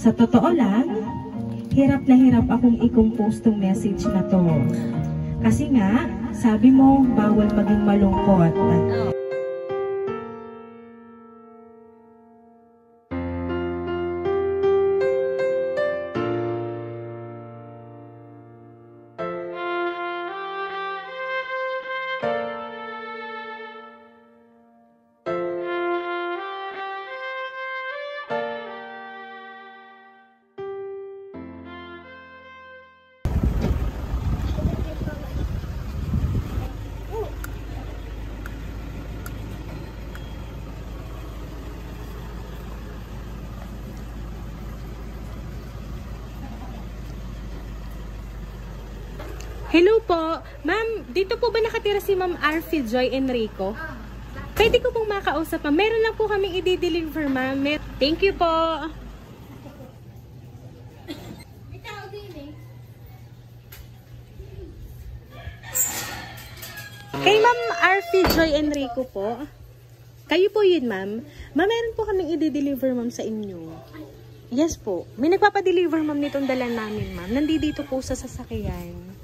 Sa totoo lang, hirap na hirap akong i-compose tong message na to. Kasi nga, sabi mo, bawal maging malungkot. Hello po. Ma'am, dito po ba nakatira si Ma'am Arfi Joy Enrico? Pwede ko pong makausap, ma'am. Meron lang po kaming i-deliver, ma'am. Thank you po. Kay Ma'am Arfi Joy Enrico po. Kayo po yun, ma'am. Ma'am, meron po kaming i-deliver, ma'am, sa inyo. Yes po. May nagpapadeliver, ma'am, nitong dala namin, ma'am. Nandito po sa sasakyan.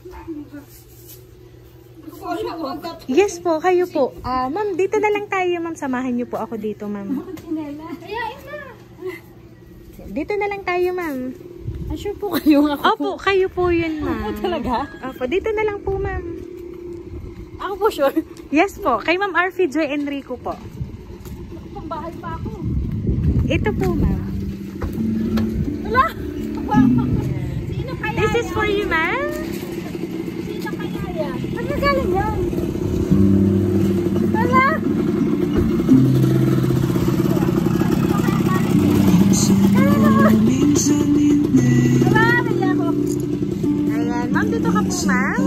Yes po, kayo po. Ma'am, dito na lang tayo, ma'am. Samahan niyo po ako dito, ma'am. Dito na lang tayo, ma'am. Sure po kayo? Opo, kayo po yun, ma'am. Opo, talaga? Opo, dito na lang po, ma'am. Ako po, sure? Yes po, kay Ma'am Arfi Joy Enrico po. Pambahay pa ako. Ito po, ma'am. Wala! Sino kaya This is for you, ma'am. Sino kaya yan? Saan na galing yan? Wala! Ayan, ma'am, dito ka po, ma'am.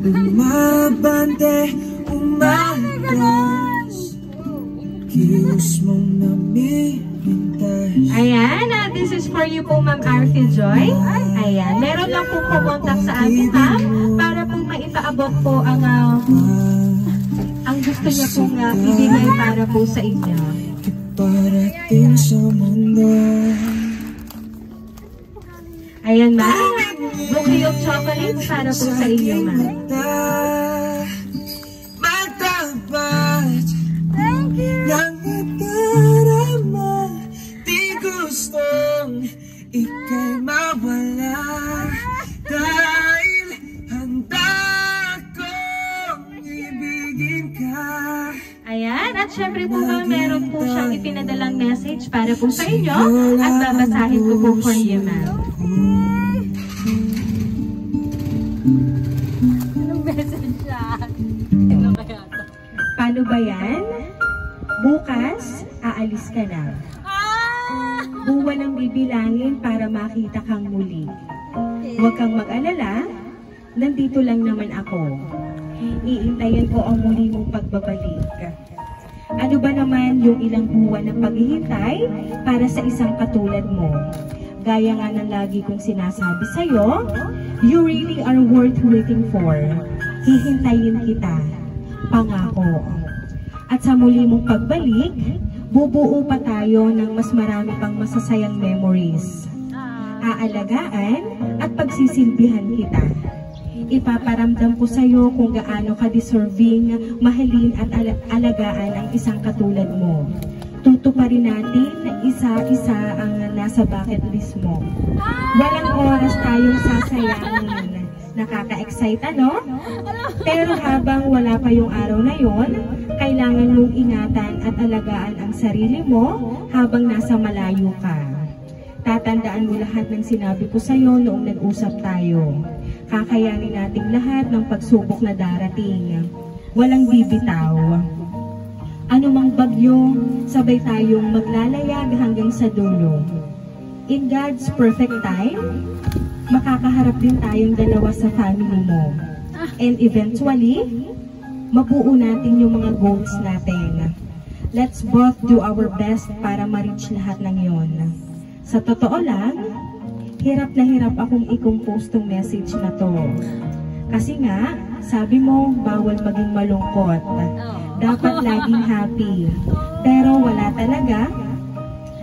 Umabante, umagos, kilos mong namimintay. Ayan, this is for you po, Ma'am Arfi Joy. Ayan, meron lang po pumuntak sa amin, ma'am, para po maipaabot po ang gusto niya pong ibigay para po sa inyo. Parating sa mundo. Ayan, ma'am. Bouquet of chocolates para po sa inyo, ma'am. Magtapat. Thank you. Nang itarama, di gustong ika'y mawala. Dahil handa kong ibigin ka. Ayan, at syempre po ba, meron po siyang ipinadalang message para po sa inyo at babasahin ko po for you, ma'am. Anong message yan? Ano kaya ito? Paano ba yan? Bukas, aalis ka na. Buwan ang bibilangin para makita kang muli. Huwag kang mag-alala, nandito lang naman ako. Iintayin ko ang muli mong pagbabalik. Ano ba naman yung ilang buwan ng paghihintay para sa isang katulad mo? Gaya nga ng lagi kong sinasabi sa'yo, you really are worth waiting for. Hihintayin kita. Pangako. At sa muli mong pagbalik, bubuo pa tayo ng mas marami pang masasayang memories. Aalagaan at pagsisilbihan kita. Ipaparamdam ko sa'yo kung gaano ka-deserving, mahalin at alagaan ang isang katulad mo. Tutuparin natin isa-isa ang nasa bucket list mo. Walang oras tayong sasayangin. Nakaka-excite, ano? Pero habang wala pa yung araw na yon, kailangan mong ingatan at alagaan ang sarili mo habang nasa malayo ka. Tatandaan mo lahat ng sinabi ko sa'yo noong nag-usap tayo. Kakayanin nating lahat ng pagsubok na darating. Walang bibitaw. Anumang bagyo, sabay tayong maglalayag hanggang sa dulo. In God's perfect time, makakaharap din tayong dalawa sa family mo. And eventually, mabuo natin yung mga goals natin. Let's both do our best para ma-reach lahat ng yon. Sa totoo lang, hirap na hirap akong i-compose tong message na to. Kasi nga, sabi mo, bawal maging malungkot. Dapat laging happy. Pero wala talaga,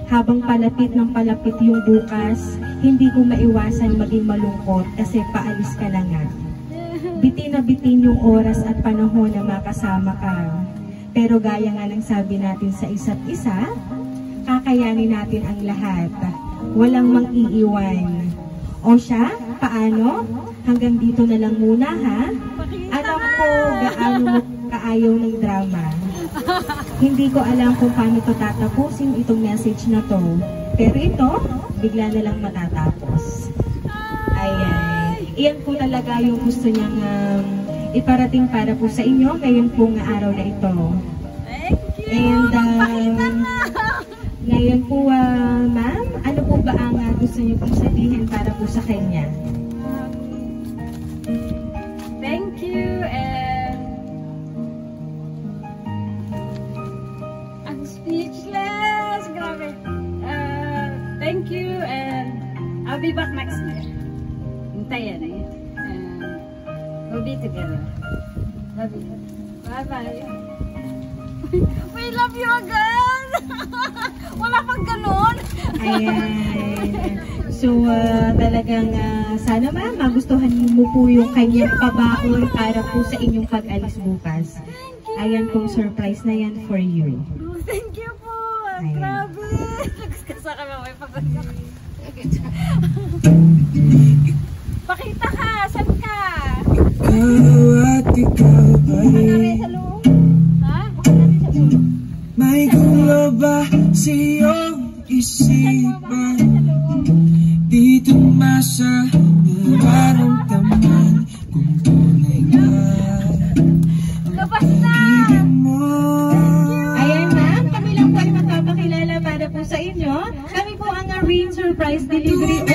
habang palapit ng palapit yung bukas, hindi ko maiwasan maging malungkot kasi paalis ka na nga. Bitin na bitin yung oras at panahon na makasama ka. Pero gaya nga ng sabi natin sa isa't isa, kakayanin natin ang lahat. Walang mang-iiwan. O siya, paano? Hanggang dito na lang muna ha. Alam ko gaano mo kaayaw ng drama. Hindi ko alam kung paano to tatapusin itong message na to. Pero ito, bigla na lang matatapos. Ayan. Iyan po talaga yung gusto niyang iparating para po sa inyo ngayon pong araw na ito. And ngayon po, ma'am, ano po ba ang gusto niyo pong sabihin para po sa kanya? Thank you and I'm speechless. Grabe. Thank you and I'll be back next year. Hintayin eh. We'll be together. Love you. Bye-bye. We love you again! Wala pang ganun! Ayan. So, talagang sana ma'am, magustuhan mo po yung kanyang pabaon para po sa inyong pag-alis bukas. Ayan pong surprise na yan for you. Thank you po! Ayan. Grabe! Nagskasa ka mamay pagod ka. Pakita ka! Saan ka? Ikaw at ikaw Nakanari ay sa loob? Ha? Nakanari sa loob? may gulo ba sa iyong isipan? Dito masa nararamdaman kung tunay nga Labas na! mo. Ayan ma'am, kami lang po ay magpapakilala para po sa inyo. Kami po ang Rain Surprise Delivery